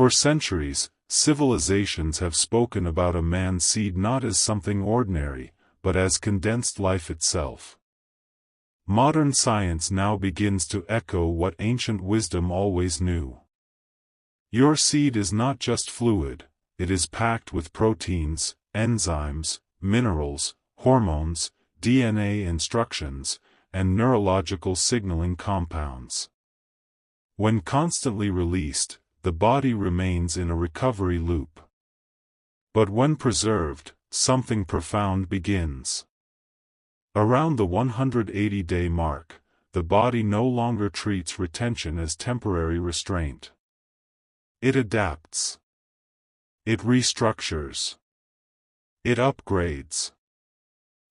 For centuries, civilizations have spoken about a man's seed not as something ordinary, but as condensed life itself. Modern science now begins to echo what ancient wisdom always knew. Your seed is not just fluid, it is packed with proteins, enzymes, minerals, hormones, DNA instructions, and neurological signaling compounds. When constantly released, the body remains in a recovery loop. But when preserved, something profound begins. Around the 180-day mark, the body no longer treats retention as temporary restraint. It adapts. It restructures. It upgrades.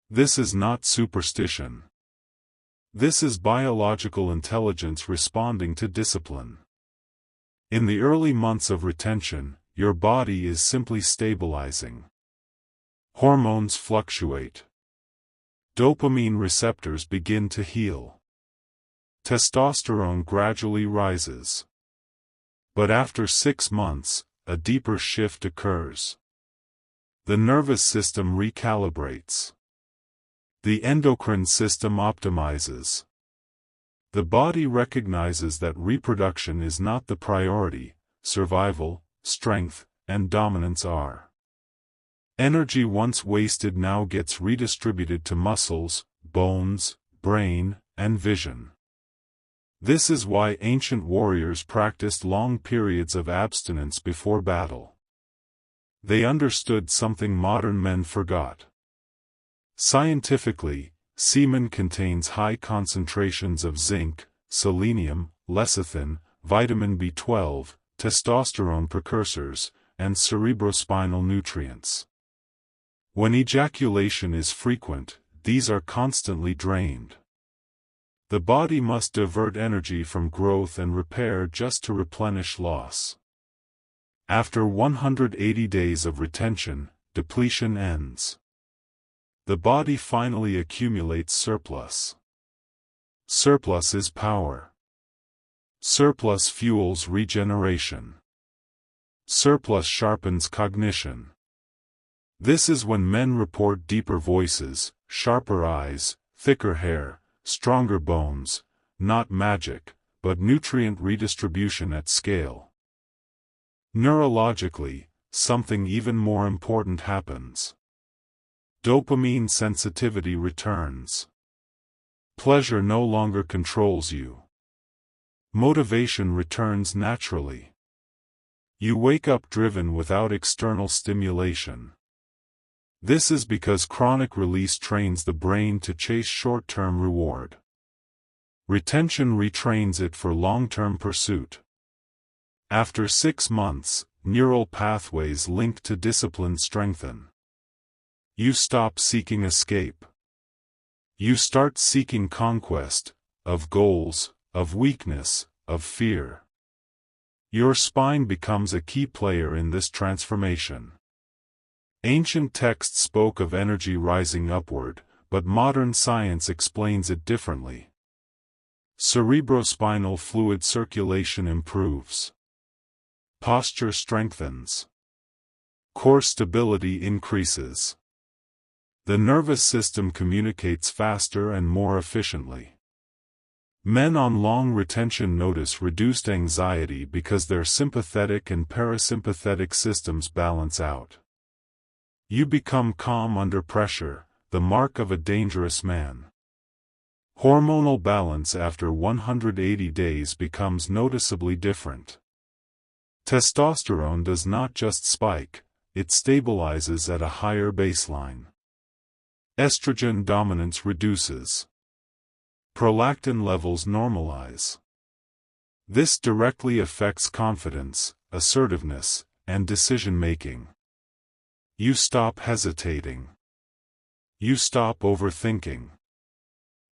This is not superstition. This is biological intelligence responding to discipline. In the early months of retention, your body is simply stabilizing. Hormones fluctuate. Dopamine receptors begin to heal. Testosterone gradually rises. But after 6 months, a deeper shift occurs. The nervous system recalibrates. The endocrine system optimizes. The body recognizes that reproduction is not the priority, survival, strength, and dominance are. Energy once wasted now gets redistributed to muscles, bones, brain, and vision. This is why ancient warriors practiced long periods of abstinence before battle. They understood something modern men forgot. Scientifically, semen contains high concentrations of zinc, selenium, lecithin, vitamin B12, testosterone precursors, and cerebrospinal nutrients. When ejaculation is frequent, these are constantly drained. The body must divert energy from growth and repair just to replenish loss. After 180 days of retention, depletion ends. The body finally accumulates surplus. Surplus is power. Surplus fuels regeneration. Surplus sharpens cognition. This is when men report deeper voices, sharper eyes, thicker hair, stronger bones, not magic, but nutrient redistribution at scale. Neurologically, something even more important happens. Dopamine sensitivity returns. Pleasure no longer controls you. Motivation returns naturally. You wake up driven without external stimulation. This is because chronic release trains the brain to chase short-term reward. Retention retrains it for long-term pursuit. After 6 months, neural pathways linked to discipline strengthen. You stop seeking escape. You start seeking conquest, of goals, of weakness, of fear. Your spine becomes a key player in this transformation. Ancient texts spoke of energy rising upward, but modern science explains it differently. Cerebrospinal fluid circulation improves. Posture strengthens. Core stability increases. The nervous system communicates faster and more efficiently. Men on long retention notice reduced anxiety because their sympathetic and parasympathetic systems balance out. You become calm under pressure, the mark of a dangerous man. Hormonal balance after 180 days becomes noticeably different. Testosterone does not just spike, it stabilizes at a higher baseline. Estrogen dominance reduces. Prolactin levels normalize. This directly affects confidence, assertiveness, and decision-making. You stop hesitating. You stop overthinking.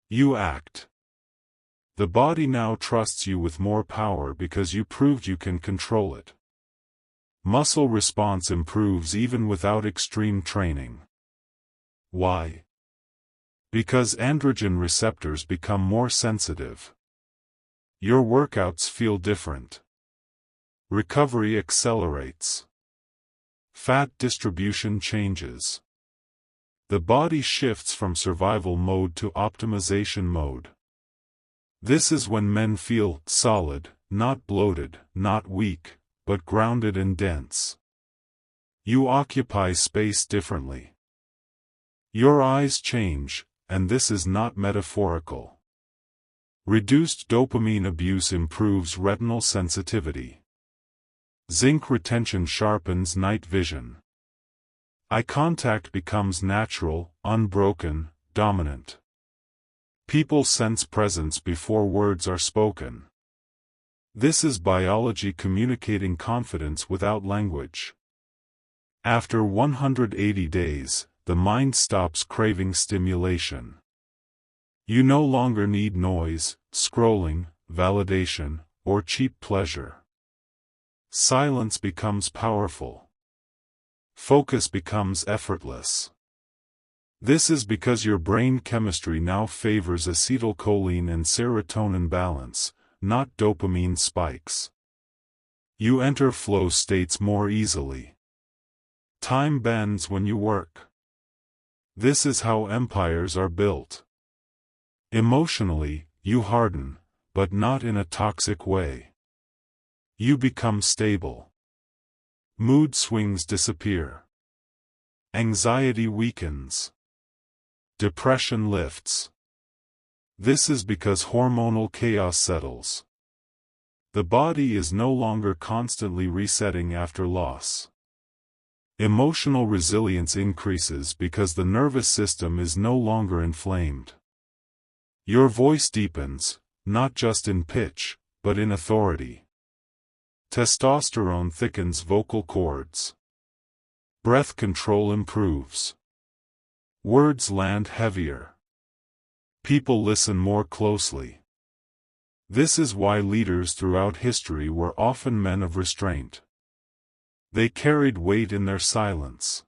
You act. The body now trusts you with more power because you proved you can control it. Muscle response improves even without extreme training. Why? Because androgen receptors become more sensitive. Your workouts feel different. Recovery accelerates. Fat distribution changes. The body shifts from survival mode to optimization mode. This is when men feel solid, not bloated, not weak, but grounded and dense. You occupy space differently. Your eyes change, and this is not metaphorical. Reduced dopamine abuse improves retinal sensitivity. Zinc retention sharpens night vision. Eye contact becomes natural, unbroken, dominant. People sense presence before words are spoken. This is biology communicating confidence without language. After 180 days, the mind stops craving stimulation. You no longer need noise, scrolling, validation, or cheap pleasure. Silence becomes powerful. Focus becomes effortless. This is because your brain chemistry now favors acetylcholine and serotonin balance, not dopamine spikes. You enter flow states more easily. Time bends when you work. This is how empires are built. Emotionally, you harden, but not in a toxic way. You become stable. Mood swings disappear. Anxiety weakens. Depression lifts. This is because hormonal chaos settles. The body is no longer constantly resetting after loss. Emotional resilience increases because the nervous system is no longer inflamed. Your voice deepens, not just in pitch, but in authority. Testosterone thickens vocal cords. Breath control improves. Words land heavier. People listen more closely. This is why leaders throughout history were often men of restraint. They carried weight in their silence.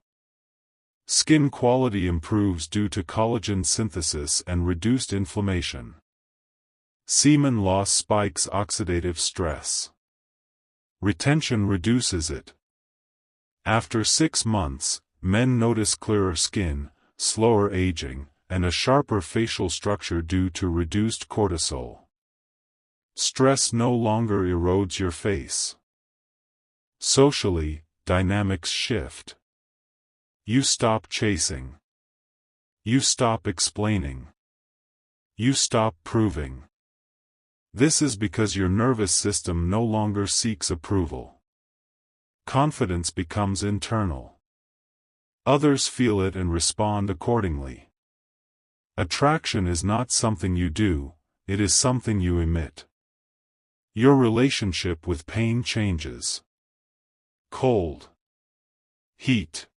Skin quality improves due to collagen synthesis and reduced inflammation. Semen loss spikes oxidative stress. Retention reduces it. After 6 months, men notice clearer skin, slower aging, and a sharper facial structure due to reduced cortisol. Stress no longer erodes your face. Socially, dynamics shift. You stop chasing. You stop explaining. You stop proving. This is because your nervous system no longer seeks approval. Confidence becomes internal. Others feel it and respond accordingly. Attraction is not something you do, it is something you emit. Your relationship with pain changes. Cold. Heat.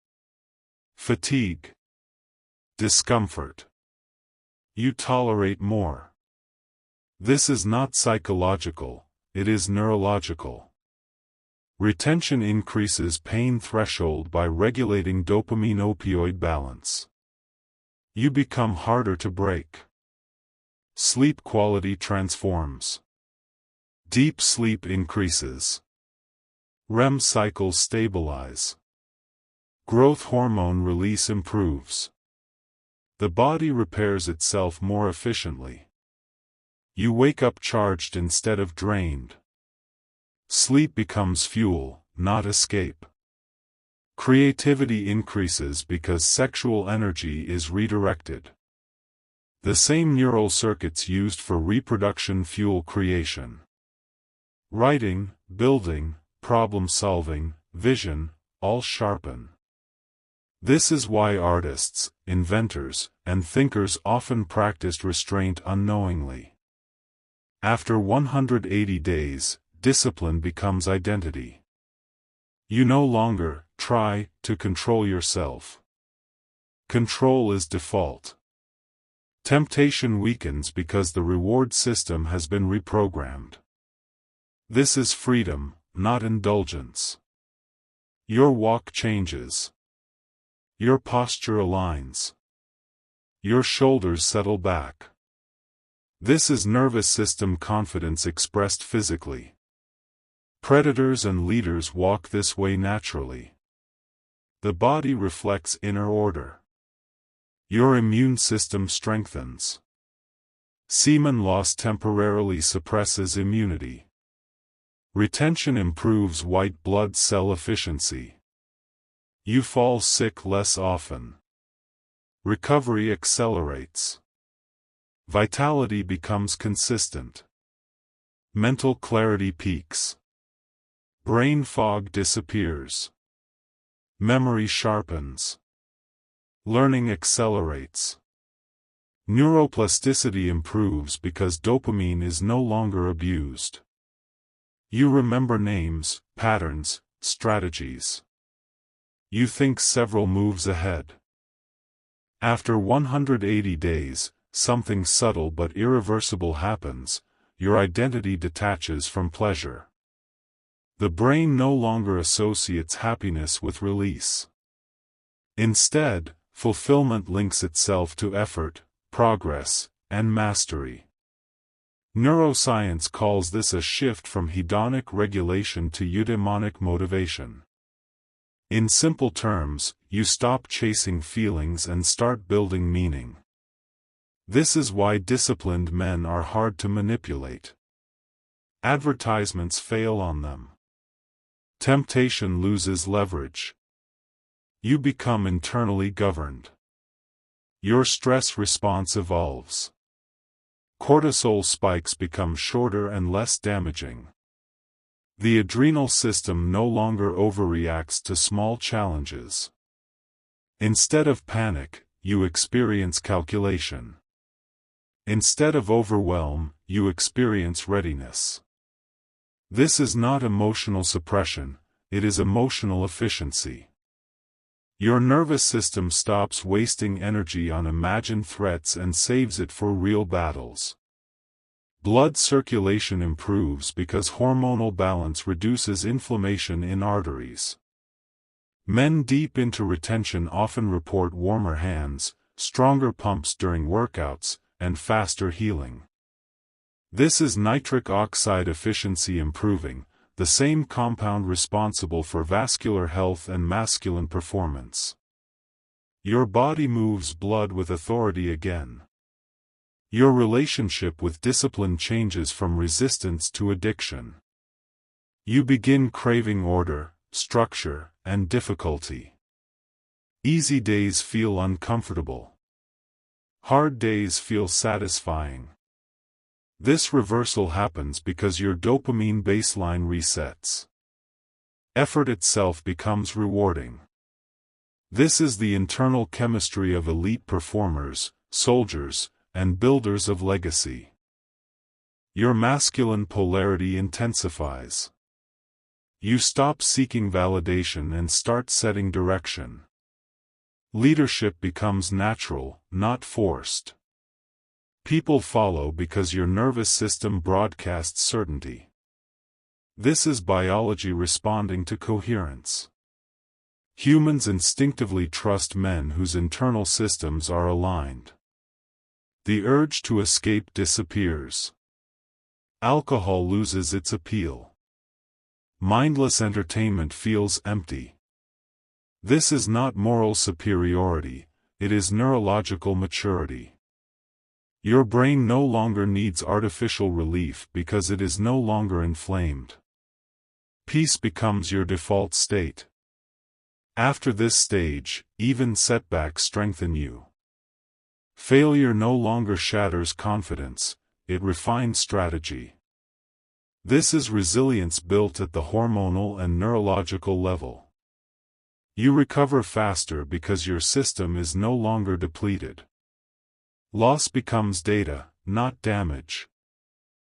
Fatigue. Discomfort. You tolerate more. This is not psychological, it is neurological. Retention increases pain threshold by regulating dopamine-opioid balance. You become harder to break. Sleep quality transforms. Deep sleep increases. REM cycles stabilize. Growth hormone release improves. The body repairs itself more efficiently. You wake up charged instead of drained. Sleep becomes fuel, not escape. Creativity increases because sexual energy is redirected. The same neural circuits used for reproduction fuel creation. Writing, building, problem-solving, vision, all sharpen. This is why artists, inventors, and thinkers often practiced restraint unknowingly. After 180 days, discipline becomes identity. You no longer try to control yourself. Control is default. Temptation weakens because the reward system has been reprogrammed. This is freedom, not indulgence. Your walk changes. Your posture aligns. Your shoulders settle back. This is nervous system confidence expressed physically. Predators and leaders walk this way naturally. The body reflects inner order. Your immune system strengthens. Semen loss temporarily suppresses immunity. Retention improves white blood cell efficiency. You fall sick less often. Recovery accelerates. Vitality becomes consistent. Mental clarity peaks. Brain fog disappears. Memory sharpens. Learning accelerates. Neuroplasticity improves because dopamine is no longer abused. You remember names, patterns, strategies. You think several moves ahead. After 180 days, something subtle but irreversible happens. Your identity detaches from pleasure. The brain no longer associates happiness with release. Instead, fulfillment links itself to effort, progress, and mastery. Neuroscience calls this a shift from hedonic regulation to eudaimonic motivation. In simple terms, you stop chasing feelings and start building meaning. This is why disciplined men are hard to manipulate. Advertisements fail on them. Temptation loses leverage. You become internally governed. Your stress response evolves. Cortisol spikes become shorter and less damaging. The adrenal system no longer overreacts to small challenges. Instead of panic, you experience calculation. Instead of overwhelm, you experience readiness. This is not emotional suppression, it is emotional efficiency. Your nervous system stops wasting energy on imagined threats and saves it for real battles. Blood circulation improves because hormonal balance reduces inflammation in arteries. Men deep into retention often report warmer hands, stronger pumps during workouts, and faster healing. This is nitric oxide efficiency improving, the same compound responsible for vascular health and masculine performance. Your body moves blood with authority again. Your relationship with discipline changes from resistance to addiction. You begin craving order, structure, and difficulty. Easy days feel uncomfortable. Hard days feel satisfying. This reversal happens because your dopamine baseline resets. Effort itself becomes rewarding. This is the internal chemistry of elite performers, soldiers, and builders of legacy. Your masculine polarity intensifies. You stop seeking validation and start setting direction. Leadership becomes natural, not forced. People follow because your nervous system broadcasts certainty. This is biology responding to coherence. Humans instinctively trust men whose internal systems are aligned. The urge to escape disappears. Alcohol loses its appeal. Mindless entertainment feels empty. This is not moral superiority, it is neurological maturity. Your brain no longer needs artificial relief because it is no longer inflamed. Peace becomes your default state. After this stage, even setbacks strengthen you. Failure no longer shatters confidence, it refines strategy. This is resilience built at the hormonal and neurological level. You recover faster because your system is no longer depleted. Loss becomes data, not damage.